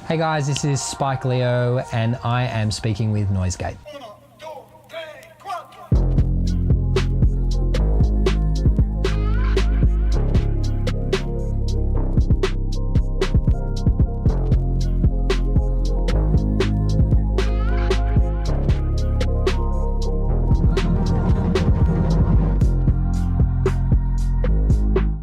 Hey guys, this is Spike Leo and I am speaking with Noisegate.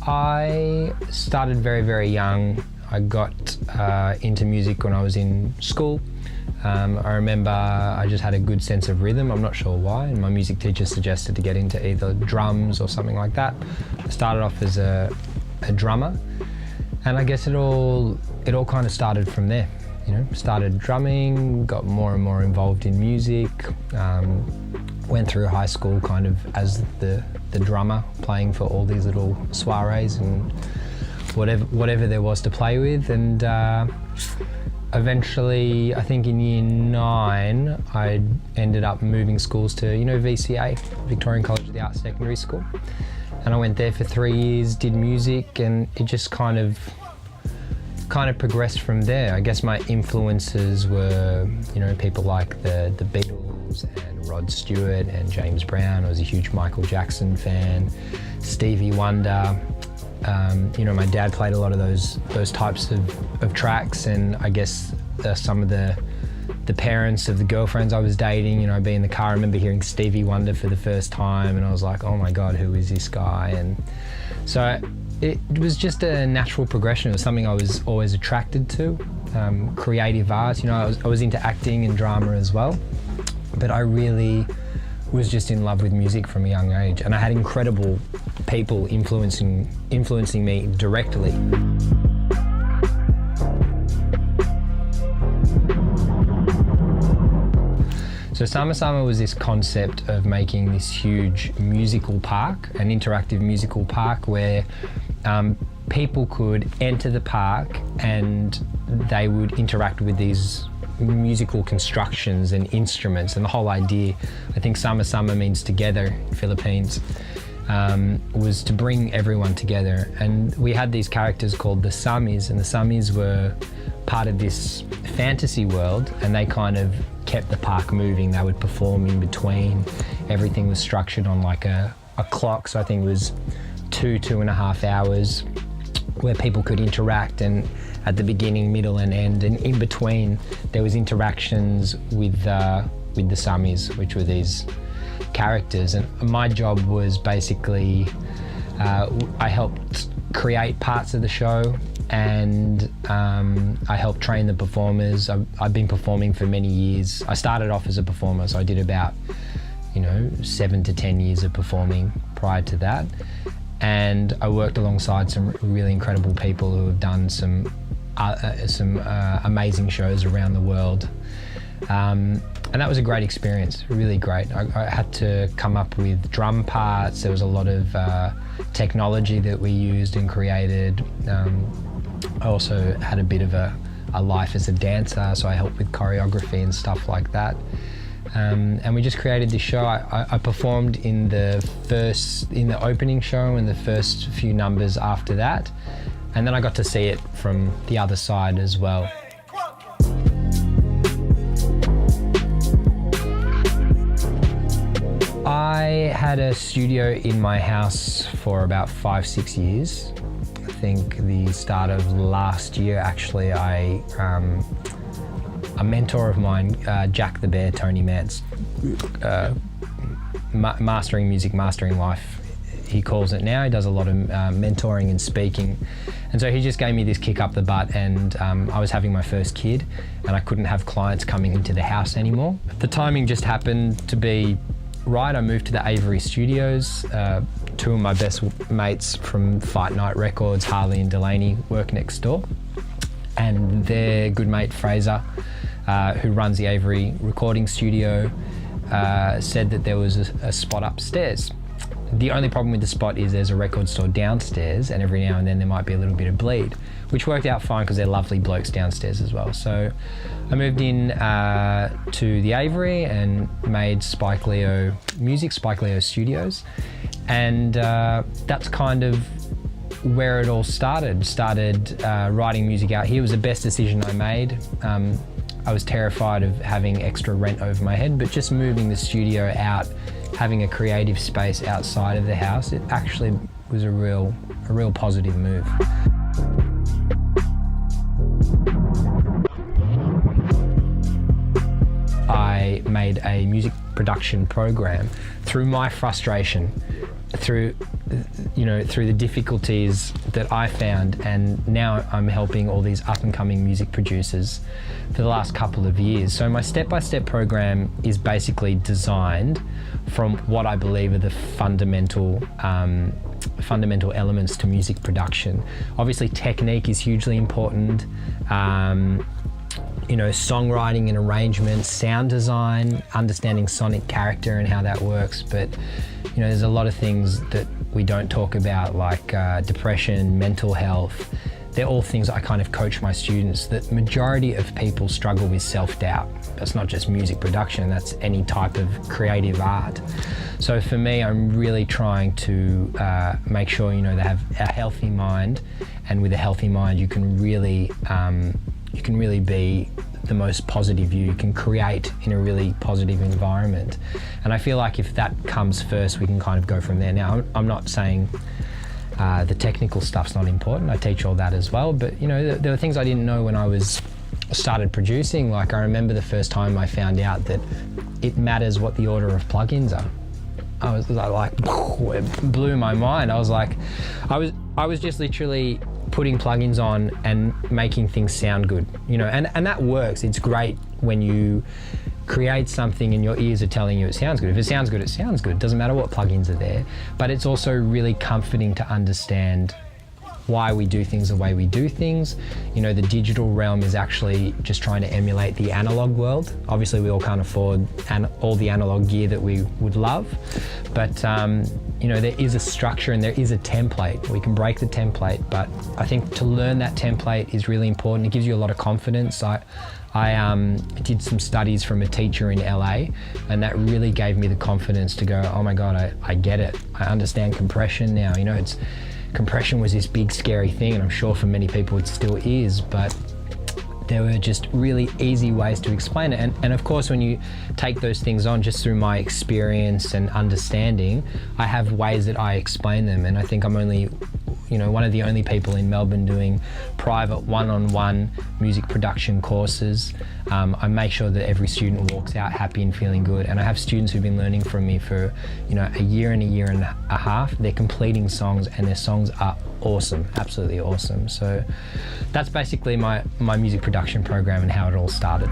I started very, very young. I got into music when I was in school. I remember I just had a good sense of rhythm, I'm not sure why, and my music teacher suggested to get into either drums or something like that. I started off as a drummer, and I guess it all kind of started from there. You know, started drumming, got more and more involved in music, went through high school kind of as the drummer, playing for all these little soirees and whatever there was to play with, and eventually, I think in year 9, I ended up moving schools to, you know, VCA, Victorian College of the Arts Secondary School, and I went there for 3 years, did music, and it just kind of progressed from there. I guess my influences were, you know, people like the Beatles and Rod Stewart and James Brown. I was a huge Michael Jackson fan, Stevie Wonder. You know, my dad played a lot of those types of tracks, and I guess some of the parents of the girlfriends I was dating, you know, I'd be in the car, I remember hearing Stevie Wonder for the first time, and I was like, oh my God, who is this guy? And so it was just a natural progression. It was something I was always attracted to, creative art. You know, I was into acting and drama as well, but I really was just in love with music from a young age, and I had incredible people influencing me directly. So Sama Sama was this concept of making this huge musical park, an interactive musical park where people could enter the park and they would interact with these musical constructions and instruments. And the whole idea, I think Sama Sama means together in Philippines, was to bring everyone together. And we had these characters called the Samis, and the Samis were part of this fantasy world, and they kind of kept the park moving. They would perform in between. Everything was structured on like a clock, so I think it was 2.5 hours where people could interact, and at the beginning, middle and end, and in between there was interactions with the Samis, which were these characters. And my job was basically, I helped create parts of the show, and I helped train the performers. I've been performing for many years. I started off as a performer, so I did about, you know, 7 to 10 years of performing prior to that. And I worked alongside some really incredible people who have done some amazing shows around the world. And that was a great experience, really great. I had to come up with drum parts. There was a lot of technology that we used and created. I also had a bit of a life as a dancer, so I helped with choreography and stuff like that. And we just created this show. I performed in the opening show and the first few numbers after that, and then I got to see it from the other side as well. I had a studio in my house for about 5-6 years. I think the start of last year, actually, a mentor of mine, Jack the Bear, Tony Mance, Mastering Music, Mastering Life, he calls it now. He does a lot of mentoring and speaking. And so he just gave me this kick up the butt, and I was having my first kid and I couldn't have clients coming into the house anymore. The timing just happened to be right. I moved to the Avery Studios. 2 of my best mates from Fight Night Records, Harley and Delaney, work next door. And their good mate Fraser, who runs the Avery recording studio, said that there was a spot upstairs. The only problem with the spot is there's a record store downstairs, and every now and then there might be a little bit of bleed, which worked out fine because they're lovely blokes downstairs as well. So I moved in to the Avery and made Spike Leo Music, Spike Leo Studios, and that's kind of where it all started. Writing music out here was the best decision I made. I was terrified of having extra rent over my head, but just moving the studio out, having a creative space outside of the house, it actually was a real positive move. I made a music production program through my frustration, through the difficulties that I found, and now I'm helping all these up-and-coming music producers for the last couple of years. So my step-by-step program is basically designed from what I believe are the fundamental elements to music production. Obviously, technique is hugely important. Songwriting and arrangement, sound design, understanding sonic character and how that works. But there's a lot of things that we don't talk about, like depression, mental health. They're all things I kind of coach my students. The majority of people struggle with self-doubt. That's not just music production, that's any type of creative art. So for me, I'm really trying to make sure they have a healthy mind, and with a healthy mind you can really be the most positive you can create in a really positive environment. And I feel like if that comes first, we can kind of go from there. Now, I'm not saying the technical stuff's not important. I teach all that as well, but there were things I didn't know when I started producing. Like, I remember the first time I found out that it matters what the order of plugins are. I was like, it blew my mind. I was like, I was just literally putting plugins on and making things sound good, and that works. It's great when you create something and your ears are telling you it sounds good. If it sounds good, it sounds good. It doesn't matter what plugins are there. But it's also really comforting to understand why we do things the way we do things. The digital realm is actually just trying to emulate the analog world. Obviously, we all can't afford all the analog gear that we would love, but there is a structure and there is a template. We can break the template, but I think to learn that template is really important. It gives you a lot of confidence. I did some studies from a teacher in LA, and that really gave me the confidence to go, oh my God, I get it. I understand compression now. Compression was this big scary thing, and I'm sure for many people it still is, but there were just really easy ways to explain it. And of course, when you take those things on, just through my experience and understanding, I have ways that I explain them. And I think I'm only one of the only people in Melbourne doing private one-on-one music production courses. I make sure that every student walks out happy and feeling good. And I have students who've been learning from me for a year and a half. They're completing songs, and their songs are awesome, absolutely awesome. So that's basically my music production program and how it all started.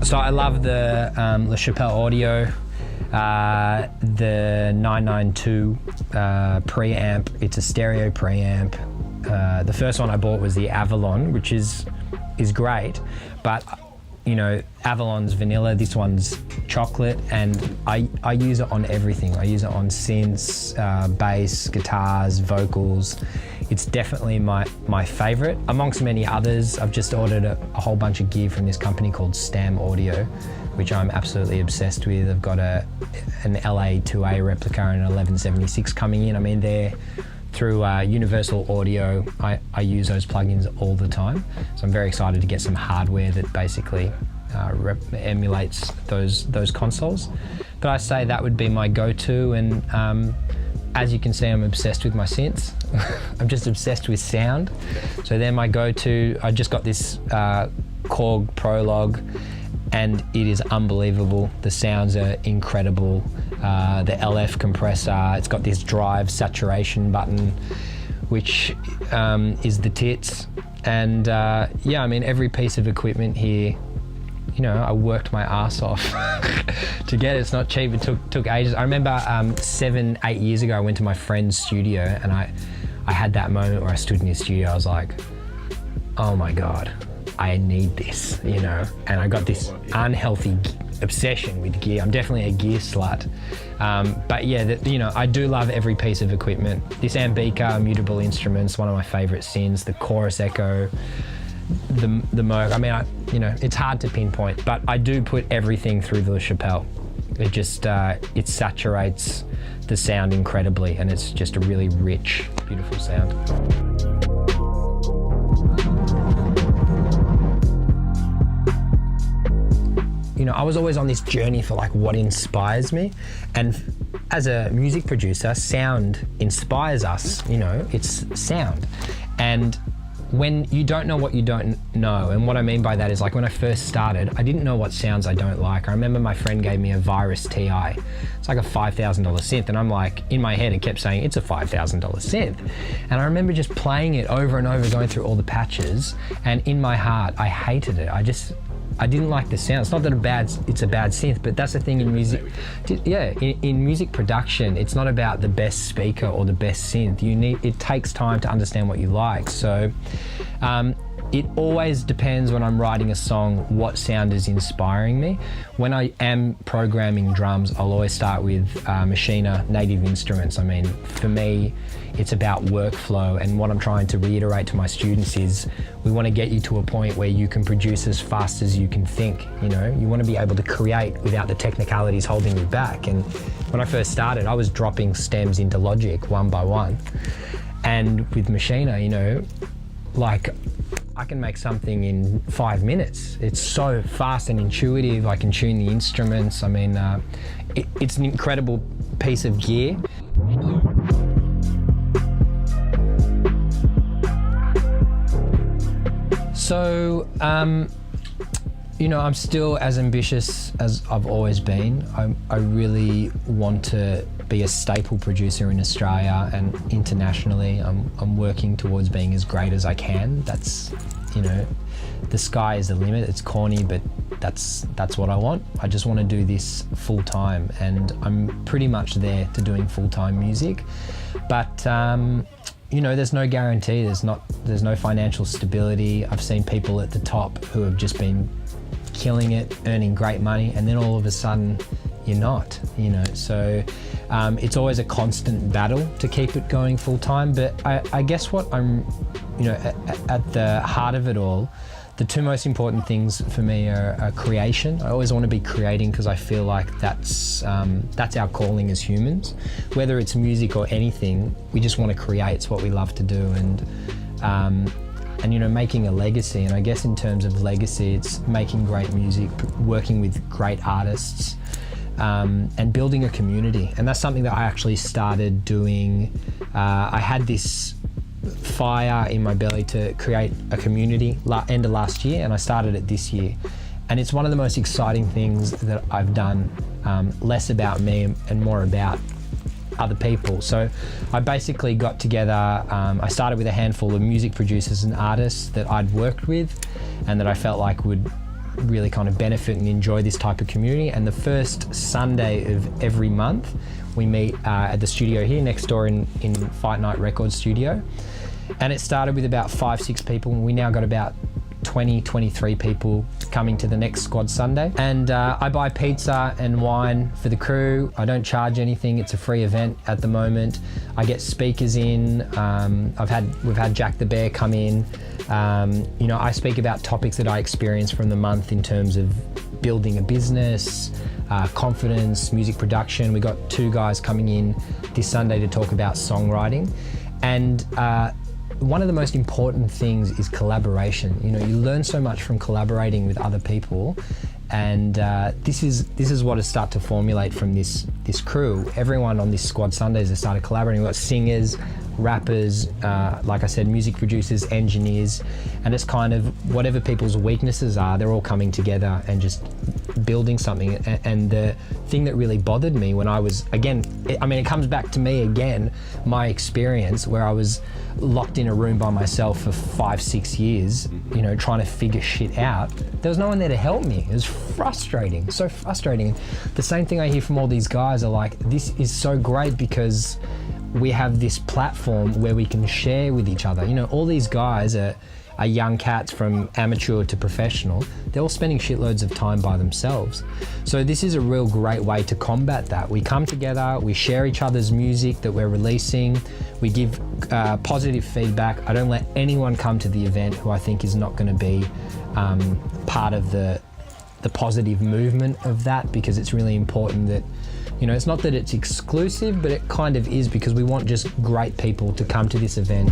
So I love the Le Chappelle Audio. The 992 preamp. It's a stereo preamp. The first one I bought was the Avalon, which is great, but Avalon's vanilla, this one's chocolate, and I use it on everything. I use it on synths, bass, guitars, vocals. It's definitely my favorite, amongst many others. I've just ordered a whole bunch of gear from this company called Stam Audio, which I'm absolutely obsessed with. I've got an LA 2A replica and an 1176 coming in. I mean, they're through Universal Audio. I use those plugins all the time. So I'm very excited to get some hardware that basically emulates those consoles. But I say that would be my go-to, and as you can see, I'm obsessed with my synths. I'm just obsessed with sound. So they're my go-to. I just got this Korg Prologue, and it is unbelievable. The sounds are incredible. The LF compressor, it's got this drive saturation button, which is the tits. And yeah, I mean, every piece of equipment here, I worked my ass off to get it. It's not cheap, it took ages. I remember 7-8 years ago, I went to my friend's studio, and I had that moment where I stood in his studio. I was like, oh my God, I need this, and I got this unhealthy obsession with gear. I'm definitely a gear slut. But yeah, I do love every piece of equipment. This Ambica Mutable Instruments, one of my favorite synths, the Chorus Echo, the Moog. I mean, it's hard to pinpoint, but I do put everything through the Chappelle. It just, it saturates the sound incredibly, and it's just a really rich, beautiful sound. You know, I was always on this journey for like what inspires me, and as a music producer, sound inspires us. You know, it's sound. And when you don't know what you don't know, and what I mean by that is, like, when I first started, I didn't know what sounds I don't like. I remember my friend gave me a Virus TI. It's like a $5,000 synth, and I'm like, in my head it kept saying it's a $5,000 synth. And I remember just playing it over and over, going through all the patches, and in my heart I hated it. I didn't like the sound. It's not that it's a bad synth, but that's the thing in music. Yeah, in music production, it's not about the best speaker or the best synth. It takes time to understand what you like. So it always depends when I'm writing a song what sound is inspiring me. When I am programming drums, I'll always start with Machina native instruments. I mean, for me, it's about workflow, and what I'm trying to reiterate to my students is we want to get you to a point where you can produce as fast as you can think. You know, you want to be able to create without the technicalities holding you back. And when I first started, I was dropping stems into Logic one by one. And with Machina, you know, like, I can make something in 5 minutes. It's so fast and intuitive. I can tune the instruments. I mean, it's an incredible piece of gear. So, you know, I'm still as ambitious as I've always been. I really want to be a staple producer in Australia and internationally. I'm working towards being as great as I can. That's, you know, the sky is the limit. It's corny, but that's what I want. I just want to do this full time, and I'm pretty much there to doing full-time music. But you know, there's no guarantee. There's no financial stability. I've seen people at the top who have just been killing it, earning great money, and then all of a sudden you're not, you know. So it's always a constant battle to keep it going full time. But I guess what I'm, you know, at the heart of it all, the two most important things for me are creation. I always want to be creating because I feel like that's our calling as humans. Whether it's music or anything, we just want to create. It's what we love to do, and you know, making a legacy. And I guess in terms of legacy, it's making great music, working with great artists, and building a community. And that's something that I actually started doing. I had this fire in my belly to create a community end of last year, and I started it this year. And it's one of the most exciting things that I've done, less about me and more about other people. So I basically got together, I started with a handful of music producers and artists that I'd worked with and that I felt like would really kind of benefit and enjoy this type of community. And the first Sunday of every month, we meet at the studio here next door in Fight Night Records studio. And it started with about 5-6 people, and we now got about 23 people coming to the next Squad Sunday. And I buy pizza and wine for the crew. I don't charge anything. It's a free event at the moment. I get speakers in. We've had Jack the Bear come in. You know, I speak about topics that I experience from the month in terms of building a business, confidence, music production. We got 2 guys coming in this Sunday to talk about songwriting. And one of the most important things is collaboration. You know, you learn so much from collaborating with other people, and this is what has started to formulate from this crew. Everyone on this Squad Sundays has started collaborating. We've got singers, rappers, like I said, music producers, engineers, and it's kind of whatever people's weaknesses are, they're all coming together and just building something. And the thing that really bothered me when I was, again, I mean, it comes back to me again, my experience where I was locked in a room by myself for 5-6 years, you know, trying to figure shit out. There was no one there to help me. It was frustrating, so frustrating. The same thing I hear from all these guys are like, this is so great because we have this platform where we can share with each other. You know, all these guys are young cats from amateur to professional. They're all spending shitloads of time by themselves. So this is a real great way to combat that. We come together, we share each other's music that we're releasing, we give positive feedback. I don't let anyone come to the event who I think is not going to be part of the the positive movement of that, because it's really important that, you know, it's not that it's exclusive, but it kind of is, because we want just great people to come to this event.